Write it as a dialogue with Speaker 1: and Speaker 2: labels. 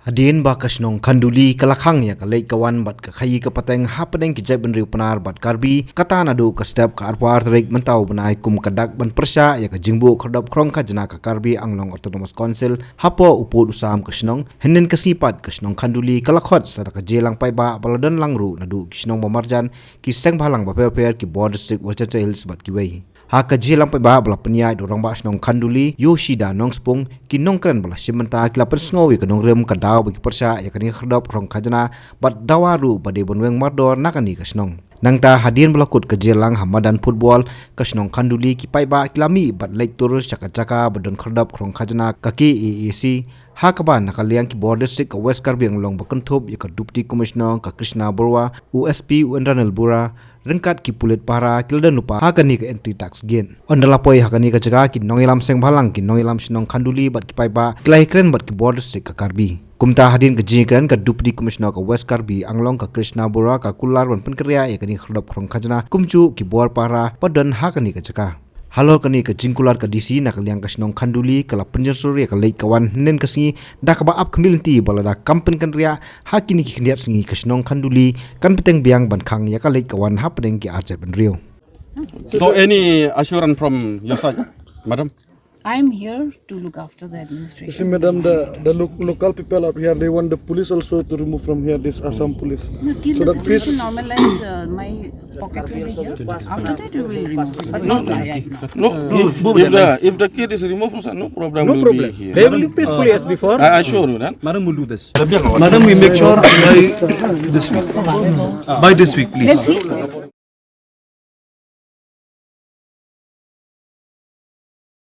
Speaker 1: Hadin ba kasnong kanduli kalakhang ya kalay kawan bat kakhayi kapateng hapedeng kijay benriu penar bat karbi kata nadu ka step ka arwar tarik mentau benai kum kadak ban persya ya ka jingbu khadap krong ka jana ka karbi anglong autonomous council hapo uput usam kasnong henin kasipat kasnong kanduli kalakhot sada ka jelang pai ba baladan langru nadu kisnong mamarjan ki seng bhalang ba per ki border district wacha hills bat ki wei ha ka jelang pai ba bala penyai dorang ba snong kanduli yoshida nongspung ki nongkran bala simenta ki lapen sngowi ka nongrem ka daw bagi persya ya kani khadap krong khajana bat dawaru bade bonweng mardor nakani ka snong nangta hadin belakut ke jelang hamadan football ke snong kanduli ki pai ba kilami bat lek turus caka-caka badon khadap krong khajana kaki EEC ha kaban nakaliang ki border district ka west karbiang long bakenthop ya ka deputy commissioner ka Krishna Borwa USP Wendranel Bura rengkat ki pulit para kildan lupa hakani ka entry tax gain ondala poi hakani ka jaga ki nongilam seng bhalang ki nongilam snong khanduli bat ki pai ba klai kren bat ki border district ka karbi kumta hadin ka jingkran ka deputy commissioner ka west karbi anglong ka Krishna Bora ka kular ban penkria ya kani khdop krong khajana kumchu ki bor para padan hakani ka jaga halo kani ka jingkular ka DC nakaliang ka snong khanduli kala penjersur ya ka lei kawan nen ka singi da ka ba up community balada kampen kan ria hakini ki khniat singi ka snong khanduli kan peteng biang ban khang ya ka lei kawan hapdeng ki arje ben rio.
Speaker 2: So any assurance from your side, madam?
Speaker 3: I'm here to look after the administration.
Speaker 4: See, madam, the local people up here, they want the police also to remove from here this Assam police.
Speaker 3: No, till
Speaker 4: So
Speaker 3: the
Speaker 4: the police-
Speaker 3: situation normalize, my pocket will be here. After that, we will remove it.
Speaker 2: No, if the kid is removed, no problem.
Speaker 4: No
Speaker 2: will
Speaker 4: problem.
Speaker 2: Be here.
Speaker 5: They will live peacefully as before.
Speaker 2: I assure you that.
Speaker 5: Madam will do this. Madam, we make sure by this week. By this week, please.
Speaker 3: Let's see.